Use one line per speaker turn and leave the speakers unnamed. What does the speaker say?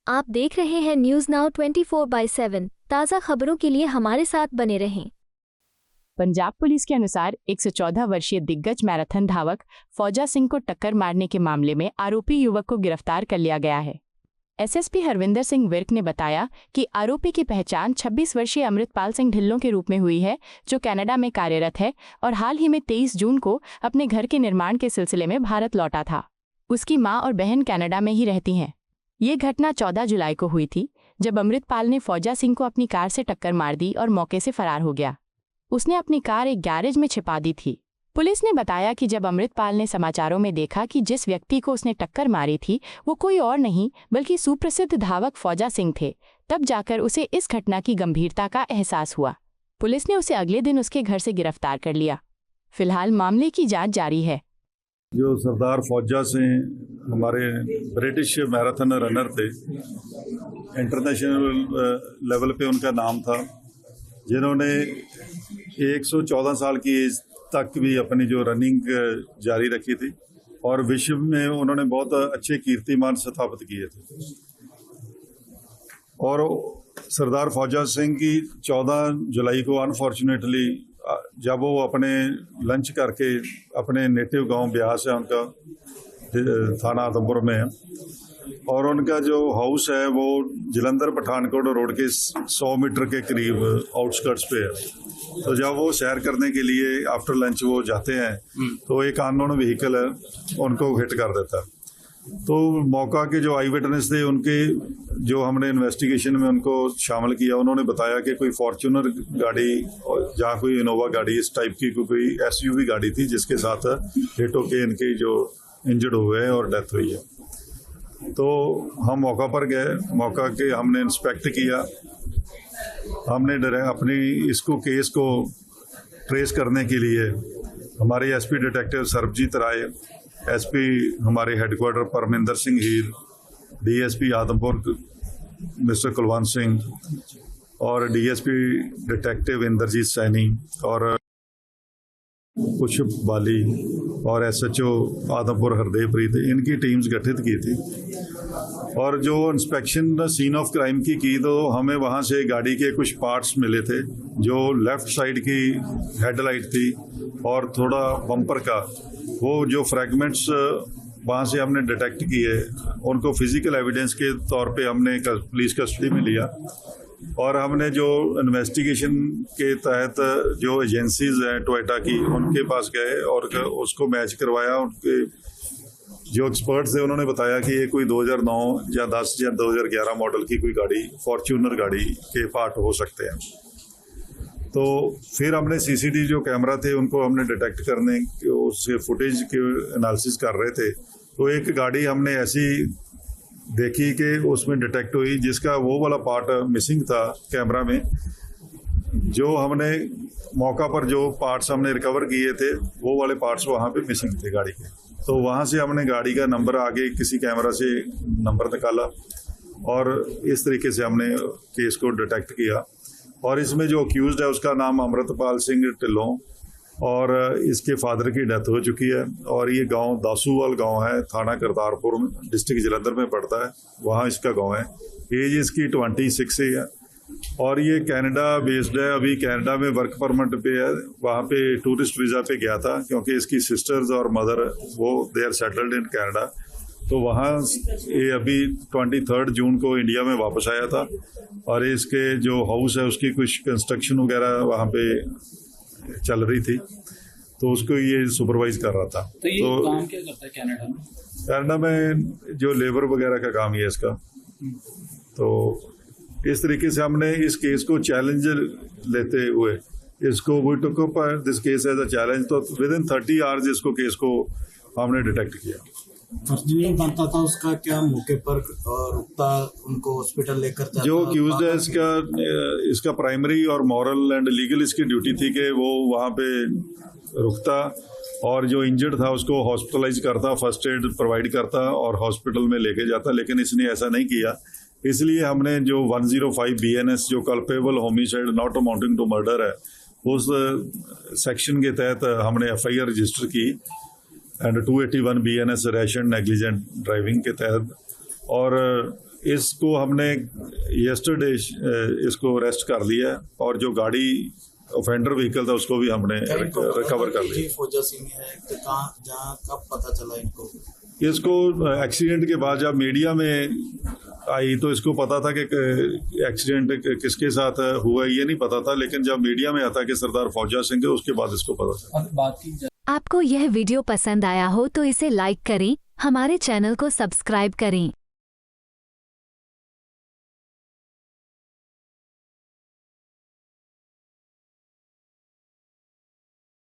आप देख रहे हैं न्यूज़ नाउ 24/7। ताज़ा खबरों के लिए हमारे साथ बने रहें।
पंजाब पुलिस के अनुसार 114 वर्षीय दिग्गज मैराथन धावक फौजा सिंह को टक्कर मारने के मामले में आरोपी युवक को गिरफ्तार कर लिया गया है। एसएसपी हरविंदर सिंह विर्क ने बताया कि आरोपी की पहचान 26 वर्षीय अमृतपाल सिंह ढिल्लों के रूप में हुई है, जो कनाडा में कार्यरत है और हाल ही में 23 जून को अपने घर के निर्माण के सिलसिले में भारत लौटा था। उसकी मां और बहन कनाडा में ही रहती हैं। ये घटना 14 जुलाई को हुई थी, जब अमृतपाल ने फौजा सिंह को अपनी कार से टक्कर मार दी और मौके से फरार हो गया। उसने अपनी कार एक गैरेज में छिपा दी थी। पुलिस ने बताया कि जब अमृतपाल ने समाचारों में देखा कि जिस व्यक्ति को उसने टक्कर मारी थी वो कोई और नहीं बल्कि सुप्रसिद्ध धावक फौजा सिंह थे, तब जाकर उसे इस घटना की गंभीरता का एहसास हुआ। पुलिस ने उसे अगले दिन उसके घर से गिरफ्तार कर लिया। फिलहाल मामले की जांच जारी है।
जो सरदार फौजा सिंह हमारे ब्रिटिश मैराथन रनर थे, इंटरनेशनल लेवल पे उनका नाम था, जिन्होंने 114 साल की एज तक भी अपनी जो रनिंग जारी रखी थी और विश्व में उन्होंने बहुत अच्छे कीर्तिमान स्थापित किए थे। और सरदार फौजा सिंह की 14 जुलाई को अनफॉर्चुनेटली जब वो अपने लंच करके अपने नेटिव गांव ब्यास है उनका, थाना आदमपुर में है, और उनका जो हाउस है वो जलंधर पठानकोट रोड के 100 मीटर के करीब आउटस्कर्ट्स पे है। तो जब वो सैर करने के लिए आफ्टर लंच वो जाते हैं तो एक अननोन व्हीकल है उनको हिट कर देता है। तो मौका के जो आई विटनेस थे उनके जो हमने इन्वेस्टिगेशन में उनको शामिल किया, उन्होंने बताया कि कोई फॉर्च्यूनर गाड़ी या कोई इनोवा गाड़ी इस टाइप की कोई एसयूवी गाड़ी थी जिसके साथ हिट होके इनके जो इंजर्ड हुए हैं और डेथ हुई है। तो हम मौका पर गए, मौका के हमने इंस्पेक्ट किया, हमने अपनी इसको केस को ट्रेस करने के लिए हमारे एसपी डिटेक्टिव सरबजीत राय, एसपी हमारे हेडक्वार्टर परमिंदर सिंह हीर, डीएसपी आदमपुर मिस्टर कुलवंत सिंह और डीएसपी डिटेक्टिव इंद्रजीत सैनी और पुष्प बाली और एसएचओ आदमपुर हरदेवप्रीत, इनकी टीम्स गठित की थी। और जो इंस्पेक्शन सीन ऑफ क्राइम की तो हमें वहाँ से गाड़ी के कुछ पार्ट्स मिले थे। जो लेफ्ट साइड की हेडलाइट थी और थोड़ा बम्पर का, वो जो फ्रैगमेंट्स वहाँ से हमने डिटेक्ट किए, उनको फिजिकल एविडेंस के तौर पे हमने पुलिस कस्टडी में लिया। और हमने जो इन्वेस्टिगेशन के तहत जो एजेंसीज हैं टोयोटा की, उनके पास गए और उसको मैच करवाया। उनके जो एक्सपर्ट्स थे उन्होंने बताया कि ये कोई 2009 या 10 या 2011 मॉडल की कोई गाड़ी, फॉर्च्यूनर गाड़ी के पार्ट हो सकते हैं। तो फिर हमने सीसीटीवी जो कैमरा थे उनको हमने डिटेक्ट करने उससे फुटेज के एनालिसिस कर रहे थे, तो एक गाड़ी हमने ऐसी देखी कि उसमें डिटेक्ट हुई जिसका वो वाला पार्ट मिसिंग था कैमरा में। जो हमने मौका पर जो पार्ट्स हमने रिकवर किए थे वो वाले पार्ट्स वहाँ पे मिसिंग थे गाड़ी के। तो वहाँ से हमने गाड़ी का नंबर आगे किसी कैमरा से नंबर निकाला और इस तरीके से हमने केस को डिटेक्ट किया। और इसमें जो अक्यूज्ड है उसका नाम अमृतपाल सिंह ढिल्लों और इसके फादर की डेथ हो चुकी है। और ये गांव दासूवाल गांव है, थाना करतारपुर में, डिस्ट्रिक्ट जलंधर में पड़ता है, वहाँ इसका गांव है। एज इसकी 26 है और ये कनाडा बेस्ड है, अभी कनाडा में वर्क परमिट पे है, वहाँ पे टूरिस्ट वीज़ा पे गया था क्योंकि इसकी सिस्टर्स और मदर वो they are settled in Canada. तो वहाँ ये अभी 23 जून को इंडिया में वापस आया था और इसके जो हाउस है उसकी कुछ कंस्ट्रक्शन वगैरह वहाँ पे चल रही थी, तो उसको ये सुपरवाइज कर रहा था।
तो ये काम क्या करता है कनाडा में?
कनाडा में जो लेबर वगैरह का काम ही है इसका। तो इस तरीके से हमने इस केस को चैलेंज लेते हुए इसको we took up this case as a challenge. तो विद इन 30 आवर्स इसको केस को हमने डिटेक्ट किया।
नहीं बनता था उसका क्या मौके पर रुकता, उनको हॉस्पिटल लेकर जाता?
जो अक्यूज्ड है इसका प्राइमरी और मॉरल एंड लीगल इसकी ड्यूटी थी कि वो वहाँ पे रुकता और जो इंजर्ड था उसको हॉस्पिटलाइज करता, फर्स्ट एड प्रोवाइड करता और हॉस्पिटल में लेके जाता, लेकिन इसने ऐसा नहीं किया। इसलिए हमने जो 105 BNS जो culpable homicide not amounting to murder है, उस सेक्शन के तहत हमने FIR रजिस्टर की and 281 BNS rash and negligent driving के तहत। और इसको हमने यस्टरडे इसको अरेस्ट कर लिया है और जो गाड़ी ऑफेंडर व्हीकल था उसको भी हमने रिकवर कर लिया।
फौजा सिंह है तो कहाँ जहाँ कब पता चला इनको?
इसको एक्सीडेंट के बाद जब मीडिया में आई तो इसको पता था कि एक्सीडेंट किसके साथ हुआ ये नहीं पता था, लेकिन जब मीडिया में आता कि सरदार फौजा सिंह है उसके बाद इसको पता चला।
अब बात की
आपको यह वीडियो पसंद आया हो तो इसे लाइक करें, हमारे चैनल को सब्सक्राइब करें।